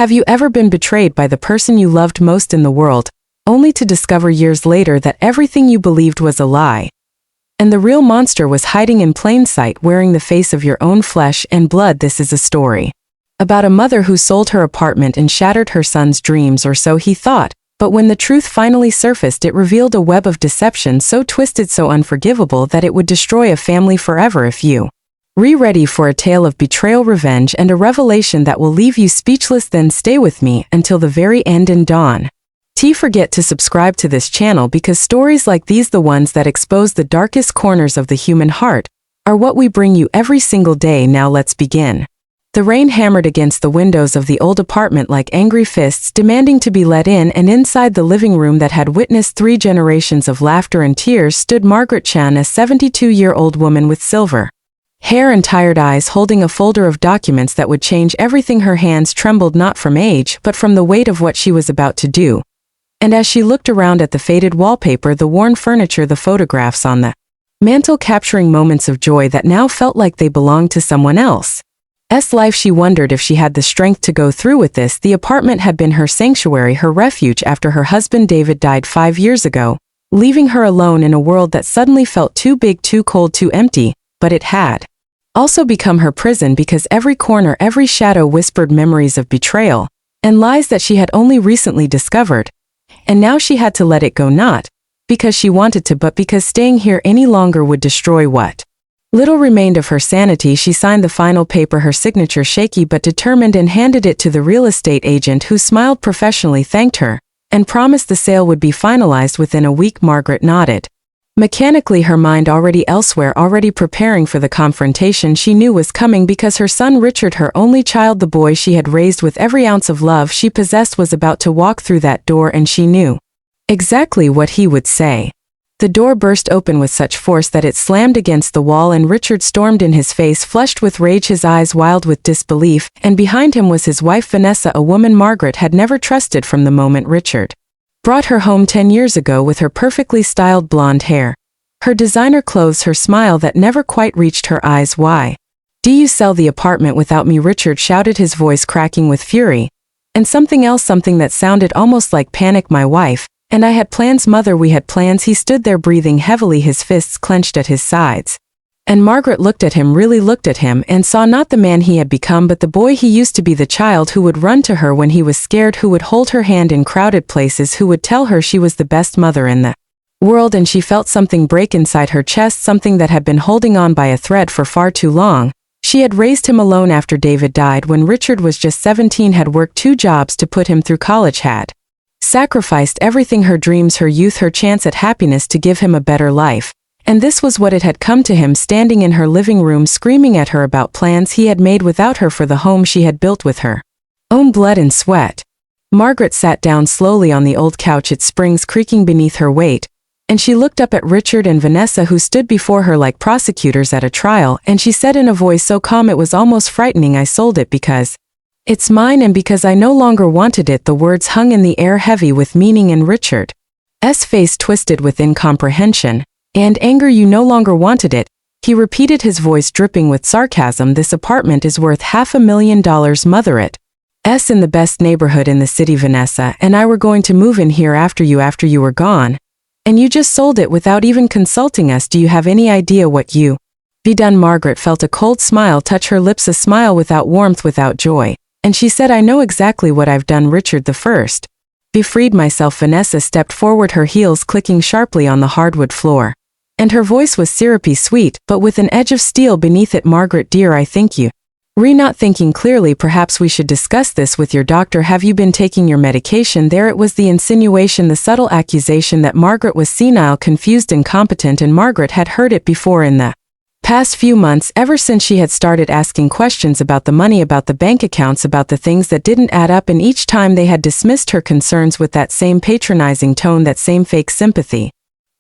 Have you ever been betrayed by the person you loved most in the world, only to discover years later that everything you believed was a lie? And the real monster was hiding in plain sight, wearing the face of your own flesh and blood. This is a story about a mother who sold her apartment and shattered her son's dreams, or so he thought, but when the truth finally surfaced, it revealed a web of deception so twisted, so unforgivable, that it would destroy a family forever. If you ready for a tale of betrayal, revenge, and a revelation that will leave you speechless, then stay with me until the very end and dawn. Don't forget to subscribe to this channel, because stories like these, the ones that expose the darkest corners of the human heart, are what we bring you every single day. Now let's begin. The rain hammered against the windows of the old apartment like angry fists demanding to be let in, and inside the living room that had witnessed 3 generations of laughter and tears stood Margaret Chan, a 72-year-old woman with silver hair and tired eyes, holding a folder of documents that would change everything. Her hands trembled not from age, but from the weight of what she was about to do. And as she looked around at the faded wallpaper, the worn furniture, the photographs on the mantel, capturing moments of joy that now felt like they belonged to someone else's life, she wondered if she had the strength to go through with this. The apartment had been her sanctuary, her refuge, after her husband David died 5 years ago, leaving her alone in a world that suddenly felt too big, too cold, too empty. But it had also become her prison, because every corner, every shadow whispered memories of betrayal and lies that she had only recently discovered. And now she had to let it go, not because she wanted to, but because staying here any longer would destroy what little remained of her sanity. She signed the final paper, her signature shaky but determined, and handed it to the real estate agent, who smiled professionally, thanked her, and promised the sale would be finalized within a week. Margaret nodded mechanically, her mind already elsewhere, already preparing for the confrontation she knew was coming, because her son Richard, her only child, the boy she had raised with every ounce of love she possessed, was about to walk through that door, and she knew exactly what he would say. The door burst open with such force that it slammed against the wall, and Richard stormed in, his face flushed with rage, his eyes wild with disbelief, and behind him was his wife Vanessa, a woman Margaret had never trusted from the moment Richard brought her home 10 years ago, with her perfectly styled blonde hair, her designer clothes, her smile that never quite reached her eyes. "Why do you sell the apartment without me?" Richard shouted, his voice cracking with fury. And something else, something that sounded almost like panic. "My wife and I had plans, mother, we had plans." He stood there breathing heavily, his fists clenched at his sides. And Margaret looked at him, really looked at him, and saw not the man he had become, but the boy he used to be, the child who would run to her when he was scared, who would hold her hand in crowded places, who would tell her she was the best mother in the world. And she felt something break inside her chest, something that had been holding on by a thread for far too long. She had raised him alone after David died, when Richard was just 17, had worked 2 jobs to put him through college, had sacrificed everything, her dreams, her youth, her chance at happiness, to give him a better life. And this was what it had come to him, standing in her living room screaming at her about plans he had made without her for the home she had built with her own blood and sweat. Margaret sat down slowly on the old couch, its springs creaking beneath her weight, and she looked up at Richard and Vanessa, who stood before her like prosecutors at a trial, and she said in a voice so calm it was almost frightening, "I sold it because it's mine, and because I no longer wanted it." The words hung in the air, heavy with meaning, and Richard's face twisted with incomprehension and anger. "You no longer wanted it," he repeated, his voice dripping with sarcasm. "This apartment is worth $500,000, mother. It's in the best neighborhood in the city. Vanessa and I were going to move in here after you were gone. And you just sold it without even consulting us. Do you have any idea what you've done?" Margaret felt a cold smile touch her lips, a smile without warmth, without joy. And she said, "I know exactly what I've done, Richard. The first be freed myself." Vanessa stepped forward, her heels clicking sharply on the hardwood floor. And her voice was syrupy sweet, but with an edge of steel beneath it. "Margaret dear, I think you not thinking clearly. Perhaps we should discuss this with your doctor. Have you been taking your medication?" There it was, the insinuation, the subtle accusation that Margaret was senile, confused, incompetent, and Margaret had heard it before in the past few months, ever since she had started asking questions about the money, about the bank accounts, about the things that didn't add up, and each time they had dismissed her concerns with that same patronizing tone, that same fake sympathy.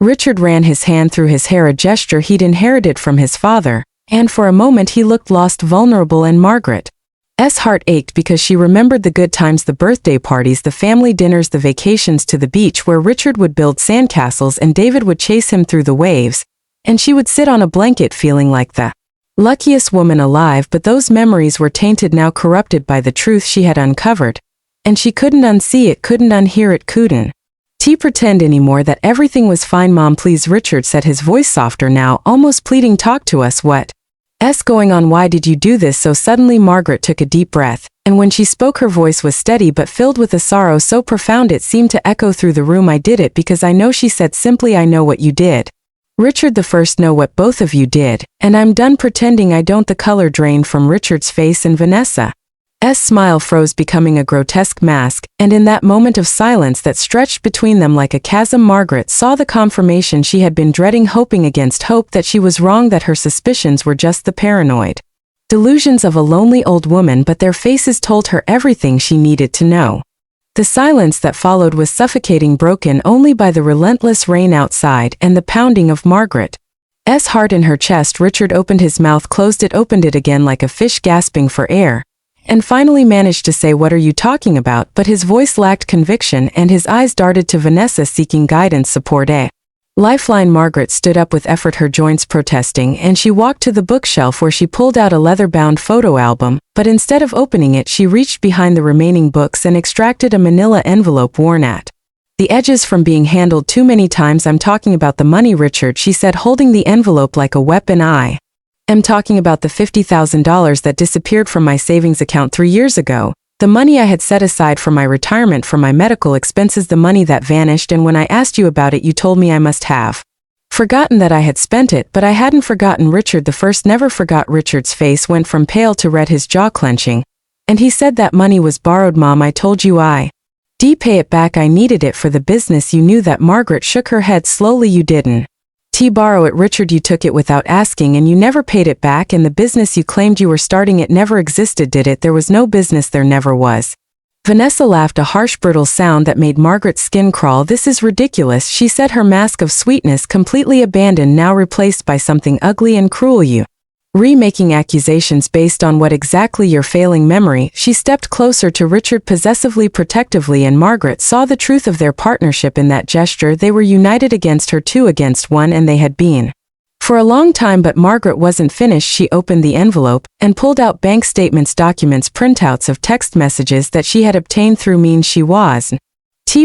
Richard ran his hand through his hair, a gesture he'd inherited from his father, and for a moment he looked lost, vulnerable, and Margaret's heart ached, because she remembered the good times, the birthday parties, the family dinners, the vacations to the beach, where Richard would build sandcastles and David would chase him through the waves, and she would sit on a blanket feeling like the luckiest woman alive. But those memories were tainted now, corrupted by the truth she had uncovered. And she couldn't unsee it, couldn't unhear it, couldn't. T pretend anymore that everything was fine. Mom, please, Richard said, his voice softer now, almost pleading. Talk to us. What's going on? Why did you do this so suddenly? Margaret took a deep breath, and when she spoke her voice was steady but filled with a sorrow so profound it seemed to echo through the room. I did it because I know, she said simply. I know what you did. Richard, the first know what both of you did, and I'm done pretending I don't. The color drained from Richard's face and Vanessa's smile froze, becoming a grotesque mask, and in that moment of silence that stretched between them like a chasm, Margaret saw the confirmation she had been dreading, hoping against hope that she was wrong, that her suspicions were just the paranoid delusions of a lonely old woman, but their faces told her everything she needed to know. The silence that followed was suffocating, broken only by the relentless rain outside and the pounding of Margaret's heart in her chest. Richard opened his mouth, closed it, opened it again like a fish gasping for air, and finally managed to say, "What are you talking about?" But his voice lacked conviction and his eyes darted to Vanessa, seeking guidance, support, a lifeline. Margaret stood up with effort, her joints protesting, and she walked to the bookshelf where she pulled out a leather-bound photo album, but instead of opening it she reached behind the remaining books and extracted a manila envelope worn at the edges from being handled too many times. "I'm talking about the money, Richard," she said, holding the envelope like a weapon. "I am talking about the $50,000 that disappeared from my savings account 3 years ago. The money I had set aside for my retirement, for my medical expenses, the money that vanished, and when I asked you about it you told me I must have forgotten that I had spent it, but I hadn't forgotten." Richard the first never forgot. Richard's face went from pale to red, his jaw clenching. "And he said that money was borrowed, Mom. I told you I'd pay it back. I needed it for the business. You knew that." Margaret shook her head slowly. "You didn't borrow it, Richard. You took it without asking and you never paid it back, and the business you claimed you were starting, it never existed, did it? There was no business. There never was." Vanessa laughed, a harsh, brittle sound that made Margaret's skin crawl. "This is ridiculous," she said, her mask of sweetness completely abandoned, now replaced by something ugly and cruel. "You making accusations based on what exactly? Your failing memory." She stepped closer to Richard, possessively, protectively, and Margaret saw the truth of their partnership in that gesture. They were united against her, 2 against 1, and they had been for a long time. But Margaret wasn't finished. She opened the envelope and pulled out bank statements, documents, printouts of text messages that she had obtained through means she was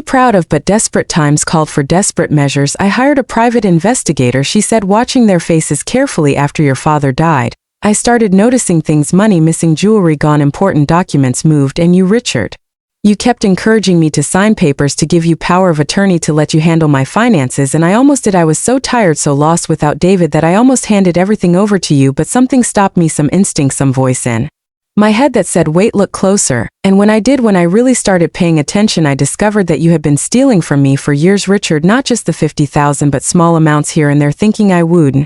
proud of, but desperate times called for desperate measures. "I hired a private investigator," she said, watching their faces carefully. "After your father died, I started noticing things: money missing, jewelry gone, important documents moved, and you, Richard, you kept encouraging me to sign papers to give you power of attorney to let you handle my finances, and I almost did. I was so tired, so lost without David, that I almost handed everything over to you, but something stopped me, some instinct, some voice in my head that said, wait, look closer. And when I did, when I really started paying attention, I discovered that you had been stealing from me for years, Richard, not just the 50,000 but small amounts here and there, thinking I would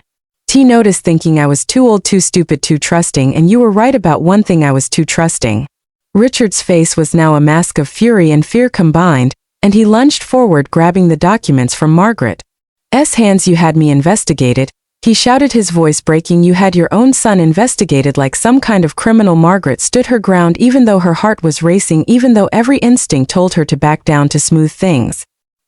notice, thinking I was too old, too stupid, too trusting, and you were right about one thing: I was too trusting." Richard's face was now a mask of fury and fear combined, and he lunged forward, grabbing the documents from Margaret's hands. "You had me investigated," he shouted, his voice breaking. "You had your own son investigated like some kind of criminal." Margaret stood her ground, even though her heart was racing, even though every instinct told her to back down, to smooth things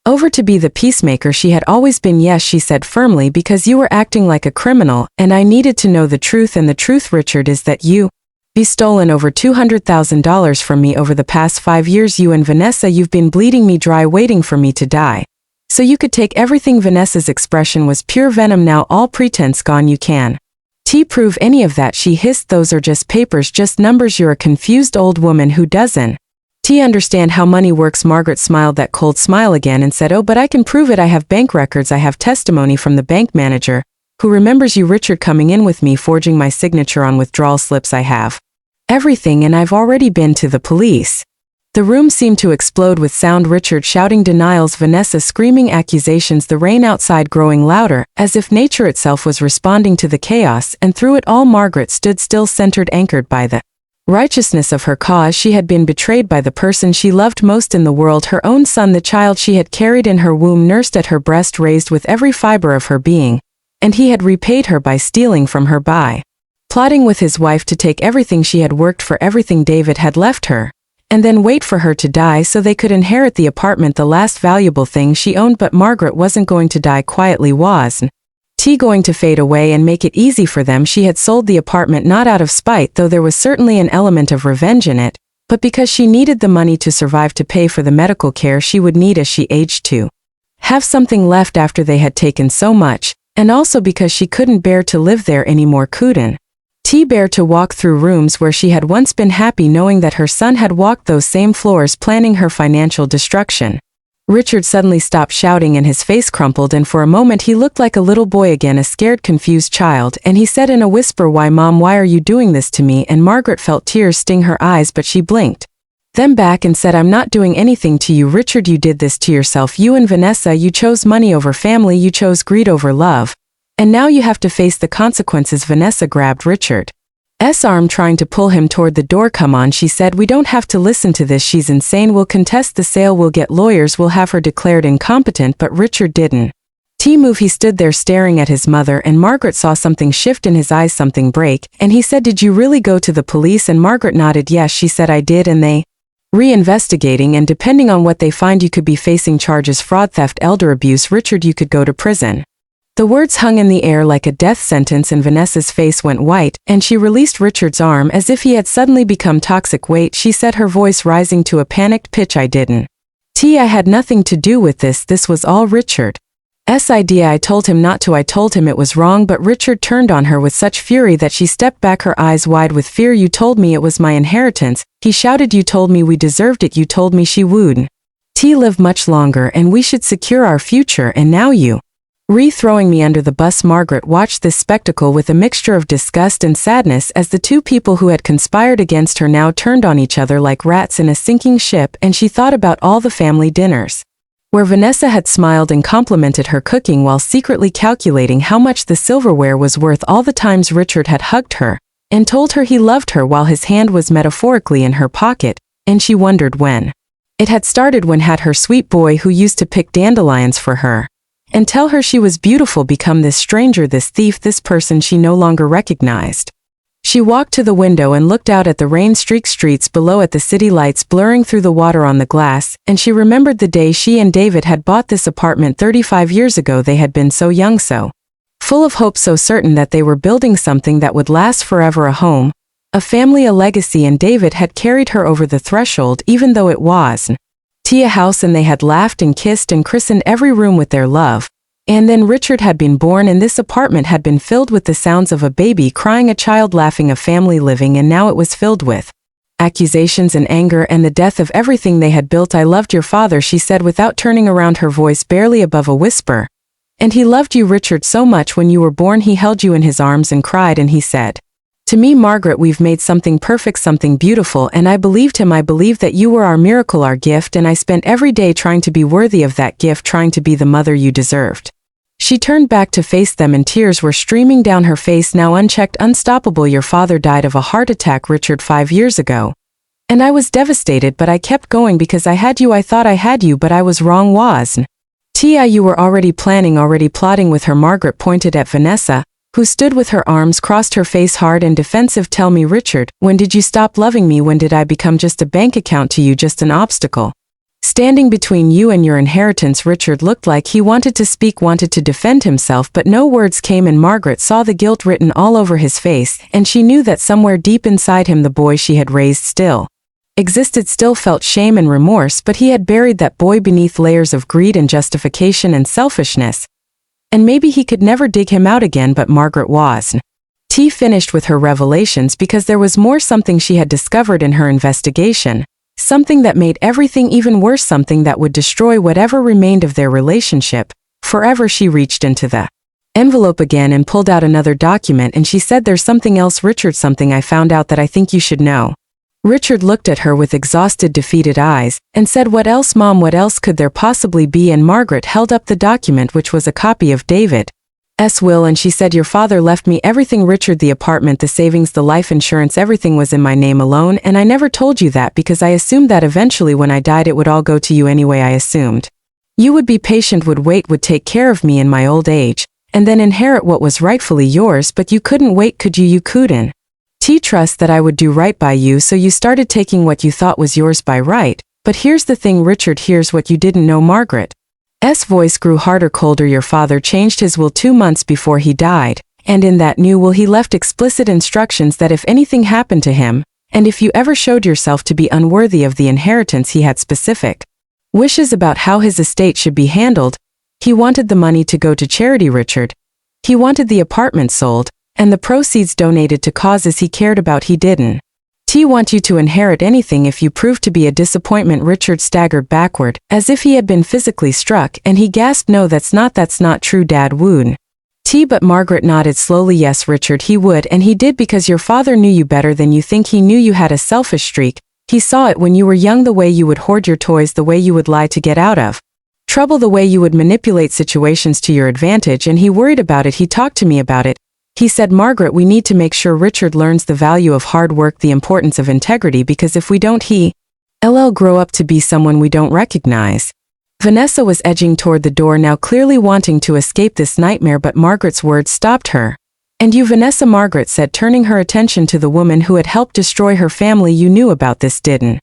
over, to be the peacemaker she had always been. "Yes," she said firmly, "because you were acting like a criminal, and I needed to know the truth. And the truth, Richard, is that you stolen over $200,000 from me over the past 5 years. You and Vanessa, you've been bleeding me dry, waiting for me to die so you could take everything." Vanessa's expression was pure venom now, all pretense gone. "You can prove any of that?" she hissed. "Those are just papers, just numbers. You're a confused old woman who doesn't understand how money works." Margaret smiled that cold smile again and said, "Oh, but I can prove it. I have bank records. I have testimony from the bank manager who remembers you, Richard, coming in with me, forging my signature on withdrawal slips. I have everything, and I've already been to the police." The room seemed to explode with sound, Richard shouting denials, Vanessa screaming accusations, the rain outside growing louder, as if nature itself was responding to the chaos, and through it all Margaret stood still, centered, anchored by the righteousness of her cause. She had been betrayed by the person she loved most in the world, her own son, the child she had carried in her womb, nursed at her breast, raised with every fiber of her being, and he had repaid her by stealing from her, by plotting with his wife to take everything she had worked for, everything David had left her, and then wait for her to die so they could inherit the apartment, the last valuable thing she owned. But Margaret wasn't going to die quietly, was going to fade away and make it easy for them. She had sold the apartment not out of spite, though there was certainly an element of revenge in it, but because she needed the money to survive to pay for the medical care she would need as she aged to have something left after they had taken so much, and also because she couldn't bear to live there anymore. Couldn't bear to walk through rooms where she had once been happy, knowing that her son had walked those same floors planning her financial destruction. Richard suddenly stopped shouting and his face crumpled, and for a moment he looked like a little boy again, a scared, confused child, and he said in a whisper, "Why, Mom, why are you doing this to me?" And Margaret felt tears sting her eyes, but she blinked them back and said, "I'm not doing anything to you, Richard. You did this to yourself. You and Vanessa, you chose money over family, you chose greed over love. And now you have to face the consequences." Vanessa grabbed Richard's arm, trying to pull him toward the door. "Come on," she said. "We don't have to listen to this. She's insane. We'll contest the sale. We'll get lawyers. We'll have her declared incompetent." But Richard didn't move. He stood there staring at his mother, and Margaret saw something shift in his eyes, something break, and he said, "Did you really go to the police?" And Margaret nodded yes. She said, "I did, and they re-investigating, and depending on what they find, you could be facing charges: fraud, theft, elder abuse. Richard, you could go to prison." The words hung in the air like a death sentence, and Vanessa's face went white, and she released Richard's arm as if he had suddenly become toxic. "Wait," she said, her voice rising to a panicked pitch. "I didn't. I had nothing to do with this. This was all Richard's idea. I told him not to. I told him it was wrong." But Richard turned on her with such fury that she stepped back, her eyes wide with fear. "You told me it was my inheritance," he shouted. "You told me we deserved it. You told me she would live much longer and we should secure our future, and now you throwing me under the bus." Margaret watched this spectacle with a mixture of disgust and sadness as the two people who had conspired against her now turned on each other like rats in a sinking ship, and she thought about all the family dinners where Vanessa had smiled and complimented her cooking while secretly calculating how much the silverware was worth, all the times Richard had hugged her and told her he loved her while his hand was metaphorically in her pocket, and she wondered when it had started. When had her sweet boy who used to pick dandelions for her and tell her she was beautiful become this stranger, this thief, this person she no longer recognized? She walked to the window and looked out at the rain-streaked streets below, at the city lights blurring through the water on the glass, and she remembered the day she and David had bought this apartment 35 years ago. They had been so young, so full of hope, so certain that they were building something that would last forever, a home, a family, a legacy, and David had carried her over the threshold even though it wasn't a house, and they had laughed and kissed and christened every room with their love. And then Richard had been born, and this apartment had been filled with the sounds of a baby crying, a child laughing, a family living, and now it was filled with accusations and anger and the death of everything they had built. "I loved your father," she said without turning around, her voice barely above a whisper. "And he loved you, Richard, so much. When you were born, he held you in his arms and cried, and he said to me, 'Margaret, we've made something perfect, something beautiful,' and I believed him. I believed that you were our miracle, our gift, and I spent every day trying to be worthy of that gift, trying to be the mother you deserved." She turned back to face them, and tears were streaming down her face, now unchecked, unstoppable. "Your father died of a heart attack, Richard, 5 years ago. And I was devastated, but I kept going because I had you. I thought I had you, but I was wrong. Wasn't you were already planning, already plotting with her." Margaret pointed at Vanessa, who stood with her arms crossed, her face hard and defensive. "Tell me, Richard, when did you stop loving me? When did I become just a bank account to you, just an obstacle standing between you and your inheritance?" Richard looked like he wanted to speak, wanted to defend himself, but no words came, and Margaret saw the guilt written all over his face, and she knew that somewhere deep inside him the boy she had raised still existed, still felt shame and remorse, but he had buried that boy beneath layers of greed and justification and selfishness. And maybe he could never dig him out again, but Margaret wasn't finished with her revelations, because there was more, something she had discovered in her investigation. Something that made everything even worse, something that would destroy whatever remained of their relationship forever. She reached into the envelope again and pulled out another document, and she said, "There's something else, Richard, something I found out that I think you should know." Richard looked at her with exhausted, defeated eyes, and said, "What else, Mom? What else could there possibly be?" And Margaret held up the document, which was a copy of David's will, and she said, "Your father left me everything, Richard, the apartment, the savings, the life insurance, everything was in my name alone, and I never told you that because I assumed that eventually when I died it would all go to you anyway. I assumed you would be patient, would wait, would take care of me in my old age, and then inherit what was rightfully yours, but you couldn't wait, could you? You couldn't trust that I would do right by you, so you started taking what you thought was yours by right. But here's the thing, Richard, here's what you didn't know." Margaret's voice grew harder, colder. "Your father changed his will 2 months before he died, and in that new will he left explicit instructions that if anything happened to him, and if you ever showed yourself to be unworthy of the inheritance, he had specific wishes about how his estate should be handled. He wanted the money to go to charity, Richard. He wanted the apartment sold, and the proceeds donated to causes he cared about. He didn't want you to inherit anything if you proved to be a disappointment. Richard staggered backward, as if he had been physically struck, and he gasped, "No, that's not true, Dad would." But Margaret nodded slowly. "Yes, Richard, he would, and he did because your father knew you better than you think. He knew you had a selfish streak. He saw it when you were young, the way you would hoard your toys, the way you would lie to get out of trouble, the way you would manipulate situations to your advantage, and he worried about it. He talked to me about it. He said, Margaret, we need to make sure Richard learns the value of hard work, the importance of integrity, because if we don't, he'll grow up to be someone we don't recognize." Vanessa was edging toward the door now, clearly wanting to escape this nightmare, but Margaret's words stopped her. "And you, Vanessa," Margaret said, turning her attention to the woman who had helped destroy her family, "you knew about this, didn't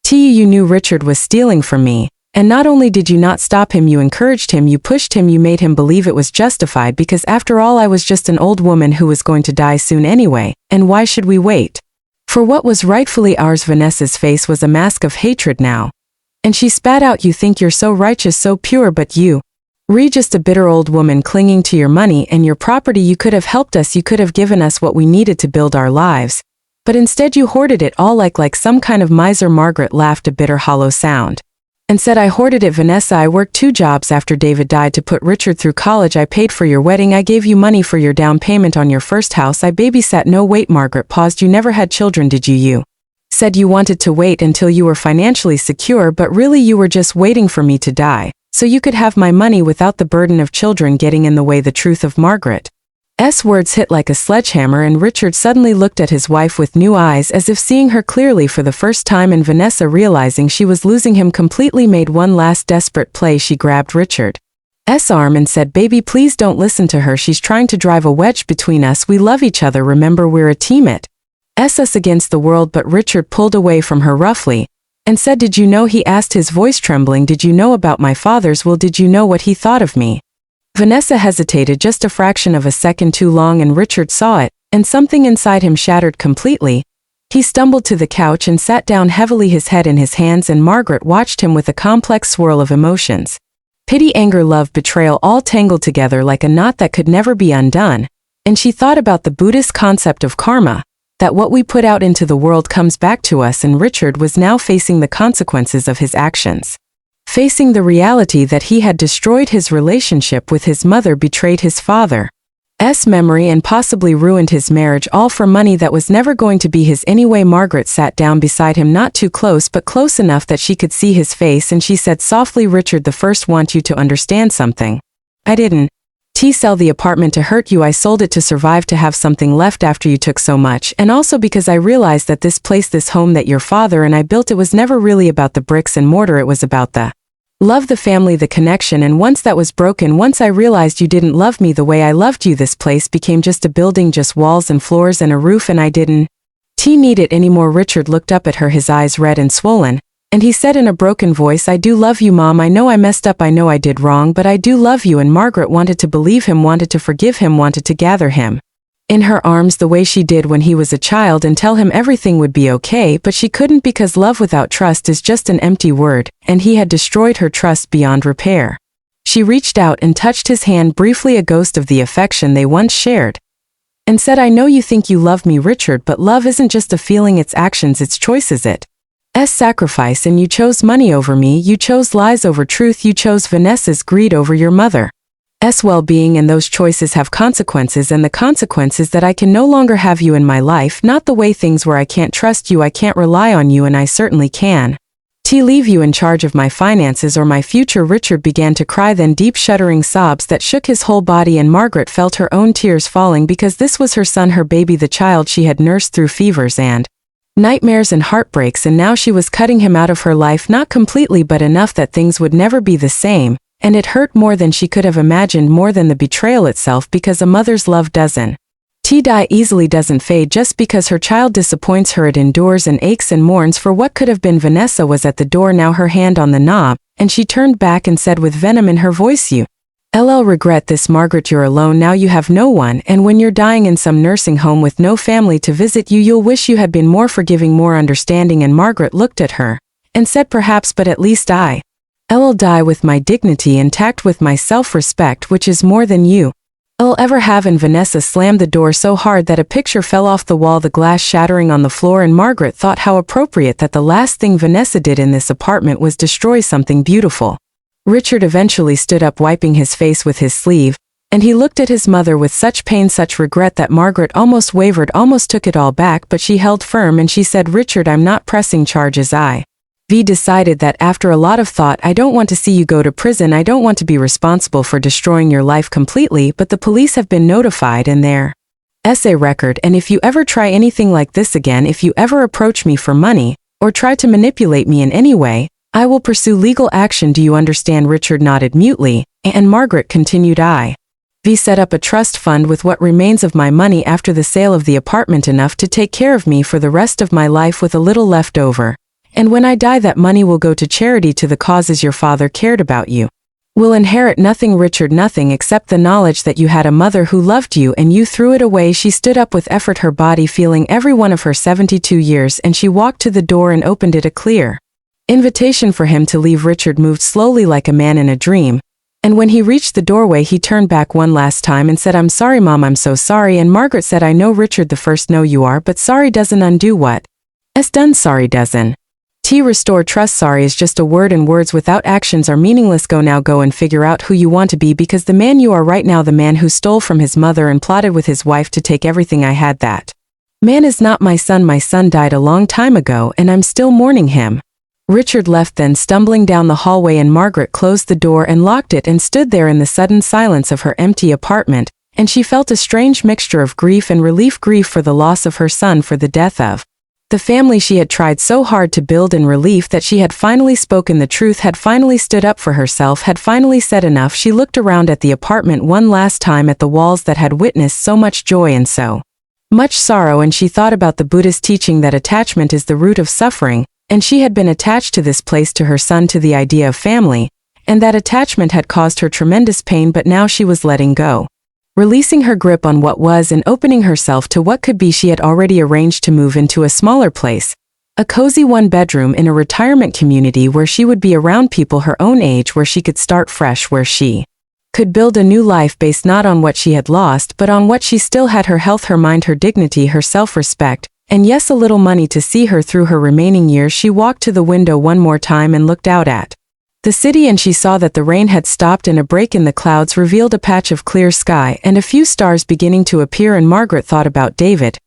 you? Knew Richard was stealing from me. And not only did you not stop him, you encouraged him, you pushed him, you made him believe it was justified, because after all, I was just an old woman who was going to die soon anyway, and why should we wait for what was rightfully ours?" Vanessa's face was a mask of hatred now, and she spat out, "You think you're so righteous, so pure, but you just a bitter old woman clinging to your money and your property. You could have helped us, you could have given us what we needed to build our lives, but instead you hoarded it all like some kind of miser." Margaret laughed, a bitter hollow sound, and said, "I hoarded it, Vanessa. I worked 2 jobs after David died to put Richard through college. I paid for your wedding. I gave you money for your down payment on your first house. I babysat." "No, wait," Margaret paused. "You never had children, did you? You said you wanted to wait until you were financially secure, but really you were just waiting for me to die, so you could have my money without the burden of children getting in the way." The truth of Margaret's words hit like a sledgehammer, and Richard suddenly looked at his wife with new eyes, as if seeing her clearly for the first time, and Vanessa, realizing she was losing him completely, made one last desperate play. She grabbed Richard's arm and said, "Baby, please don't listen to her. She's trying to drive a wedge between us. We love each other. Remember, we're a team. It's us against the world." But Richard pulled away from her roughly and said, "Did you know?" he asked, his voice trembling. "Did you know about my father's will? Did you know what he thought of me?" Vanessa hesitated just a fraction of a second too long, and Richard saw it, and something inside him shattered completely. He stumbled to the couch and sat down heavily, his head in his hands, and Margaret watched him with a complex swirl of emotions. Pity, anger, love, betrayal, all tangled together like a knot that could never be undone. And she thought about the Buddhist concept of karma, that what we put out into the world comes back to us, and Richard was now facing the consequences of his actions. Facing the reality that he had destroyed his relationship with his mother, betrayed his father's memory, and possibly ruined his marriage, all for money that was never going to be his anyway. Margaret sat down beside him, not too close but close enough that she could see his face, and she said softly, "Richard, the first want you to understand something. I didn't sell the apartment to hurt you. I sold it to survive, to have something left after you took so much, and also because I realized that this place, this home that your father and I built, it was never really about the bricks and mortar. It was about the love, the family, the connection, and once that was broken, once I realized you didn't love me the way I loved you, this place became just a building, just walls and floors and a roof, and I didn't need it anymore." Richard looked up at her, his eyes red and swollen, and he said in a broken voice, "I do love you, Mom. I know I messed up, I know I did wrong, but I do love you." And Margaret wanted to believe him, wanted to forgive him, wanted to gather him in her arms the way she did when he was a child and tell him everything would be okay, but she couldn't, because love without trust is just an empty word, and he had destroyed her trust beyond repair. She reached out and touched his hand briefly, a ghost of the affection they once shared, and said, "I know you think you love me, Richard, but love isn't just a feeling, it's actions, it's choices, it's sacrifice, and you chose money over me, you chose lies over truth, you chose Vanessa's greed over your mother's well-being, and those choices have consequences, and the consequence is that I can no longer have you in my life, not the way things were. I can't trust you, I can't rely on you, and I certainly can leave you in charge of my finances or my future." Richard began to cry, then deep shuddering sobs that shook his whole body, and Margaret felt her own tears falling, because this was her son, her baby, the child she had nursed through fevers and nightmares and heartbreaks, and now she was cutting him out of her life, not completely but enough that things would never be the same. And it hurt more than she could have imagined, more than the betrayal itself, because a mother's love doesn't die easily, doesn't fade. Just because her child disappoints her, it endures and aches and mourns for what could have been. Vanessa was at the door now, her hand on the knob, and she turned back and said with venom in her voice, "You LL regret this Margaret, you're alone now, you have no one, and when you're dying in some nursing home with no family to visit you, you'll wish you had been more forgiving, more understanding. And Margaret looked at her and said, perhaps, but at least I'll die with my dignity intact, with my self-respect, which is more than I'll ever have. And Vanessa slammed the door so hard that a picture fell off the wall, the glass shattering on the floor, and Margaret thought how appropriate that the last thing Vanessa did in this apartment was destroy something beautiful. Richard eventually stood up, wiping his face with his sleeve, and he looked at his mother with such pain, such regret, that Margaret almost wavered, almost took it all back, but she held firm and she said, Richard, I'm not pressing charges. I've decided that after a lot of thought, I don't want to see you go to prison. I don't want to be responsible for destroying your life completely, but the police have been notified and their essay record, and if you ever try anything like this again, if you ever approach me for money, or try to manipulate me in any way, I will pursue legal action. Do you understand? Richard nodded mutely, and Margaret continued, I've set up a trust fund with what remains of my money after the sale of the apartment, enough to take care of me for the rest of my life with a little left over. And when I die, that money will go to charity, to the causes your father cared about. You will inherit nothing, Richard, nothing except the knowledge that you had a mother who loved you and you threw it away. She stood up with effort, her body feeling every one of her 72 years, and she walked to the door and opened it, a clear invitation for him to leave. Richard moved slowly like a man in a dream, and when he reached the doorway he turned back one last time and said, I'm sorry, Mom, I'm so sorry. And Margaret said, I know, Richard, the first no you are, but sorry doesn't undo what's done. Sorry doesn't restore trust. Sorry is just a word, and words without actions are meaningless. Go now, go and figure out who you want to be, because the man you are right now, the man who stole from his mother and plotted with his wife to take everything I had, that man is not my son. My son died a long time ago and I'm still mourning him. Richard left, then stumbling down the hallway, and Margaret closed the door and locked it and stood there in the sudden silence of her empty apartment, and she felt a strange mixture of grief and relief, grief for the loss of her son, for the death of the family she had tried so hard to build, and relief that she had finally spoken the truth, had finally stood up for herself, had finally said enough. She looked around at the apartment one last time, at the walls that had witnessed so much joy and so much sorrow, and she thought about the Buddhist teaching that attachment is the root of suffering, and she had been attached to this place, to her son, to the idea of family, and that attachment had caused her tremendous pain, but now she was letting go, releasing her grip on what was and opening herself to what could be. She had already arranged to move into a smaller place, a cozy one-bedroom in a retirement community where she would be around people her own age, where she could start fresh, where she could build a new life based not on what she had lost but on what she still had: her health, her mind, her dignity, her self-respect, and yes, a little money to see her through her remaining years. She walked to the window one more time and looked out at the city, and she saw that the rain had stopped and a break in the clouds revealed a patch of clear sky and a few stars beginning to appear. And Margaret thought about David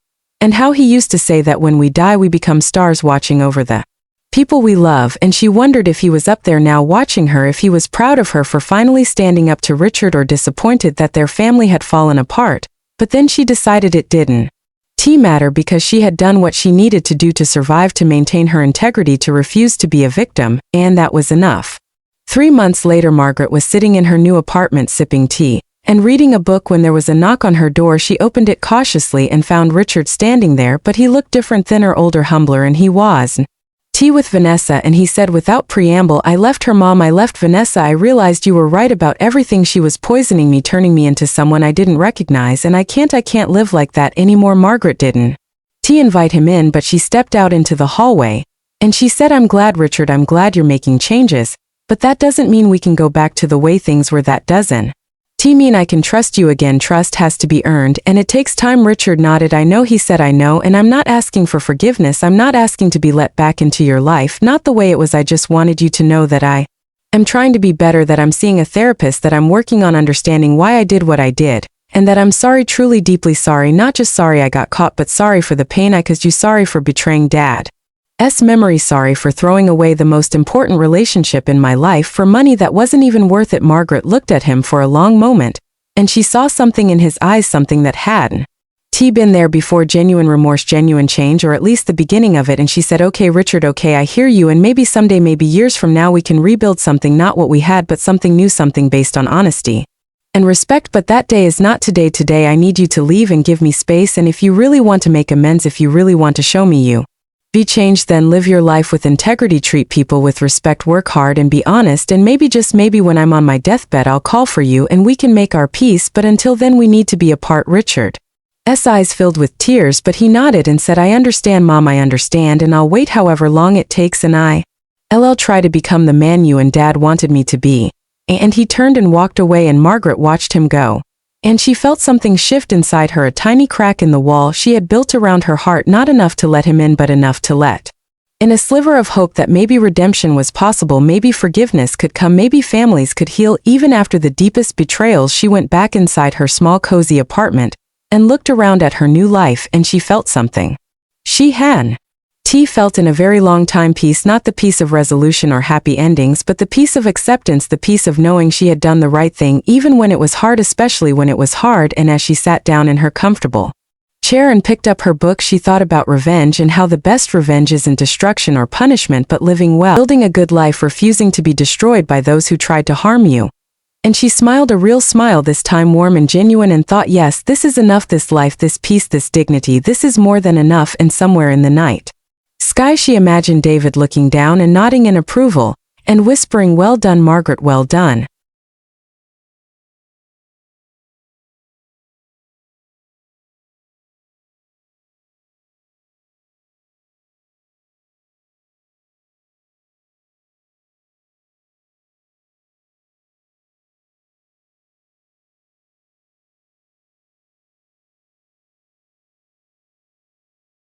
and how he used to say that when we die we become stars watching over the people we love, and she wondered if he was up there now watching her, if he was proud of her for finally standing up to Richard, or disappointed that their family had fallen apart. But then she decided it didn't matter, because she had done what she needed to do to survive, to maintain her integrity, to refuse to be a victim, and that was enough. 3 months later, Margaret was sitting in her new apartment sipping tea and reading a book when there was a knock on her door. She opened it cautiously and found Richard standing there, but he looked different, thinner, older, humbler, and he was tea with Vanessa, and he said without preamble, I left her, Mom, I left Vanessa. I realized you were right about everything. She was poisoning me, turning me into someone I didn't recognize, and I can't live like that anymore. Margaret didn't invite him in, but she stepped out into the hallway, and she said, I'm glad, Richard, I'm glad you're making changes, but that doesn't mean we can go back to the way things were. That doesn't mean I can trust you again. Trust has to be earned, and it takes time. Richard nodded. I know, he said, I know, and I'm not asking for forgiveness. I'm not asking to be let back into your life, not the way it was. I just wanted you to know that I am trying to be better, that I'm seeing a therapist, that I'm working on understanding why I did what I did, and that I'm sorry, truly deeply sorry, not just sorry I got caught, but sorry for the pain I caused you, sorry for betraying Dad's memory, sorry for throwing away the most important relationship in my life for money that wasn't even worth it. Margaret looked at him for a long moment, and she saw something in his eyes, something that hadn't been there before: genuine remorse, genuine change, or at least the beginning of it. And she said, okay, Richard, okay, I hear you, and maybe someday, maybe years from now, we can rebuild something, not what we had, but something new, something based on honesty and respect. But that day is not today. Today I need you to leave and give me space, and if you really want to make amends, if you really want to show me you Be changed, then live your life with integrity, treat people with respect, work hard and be honest, and maybe, just maybe, when I'm on my deathbed I'll call for you and we can make our peace, but until then we need to be apart. Richard's eyes filled with tears, but he nodded and said, I understand, Mom, I understand, and I'll wait however long it takes, and I'll try to become the man you and Dad wanted me to be. And he turned and walked away, and Margaret watched him go. And she felt something shift inside her, a tiny crack in the wall she had built around her heart, not enough to let him in, but enough to let in a sliver of hope that maybe redemption was possible, maybe forgiveness could come, maybe families could heal. Even after the deepest betrayals, she went back inside her small cozy apartment and looked around at her new life, and she felt something she hadn't felt in a very long time. Peace, not the peace of resolution or happy endings, but the peace of acceptance, the peace of knowing she had done the right thing, even when it was hard, especially when it was hard. And as she sat down in her comfortable chair and picked up her book, she thought about revenge and how the best revenge isn't destruction or punishment, but living well, building a good life, refusing to be destroyed by those who tried to harm you. And she smiled, a real smile this time, warm and genuine, and thought, yes, this is enough, this life, this peace, this dignity, this is more than enough. And somewhere in the night sky she imagined David looking down and nodding in approval, and whispering, well done, Margaret, well done.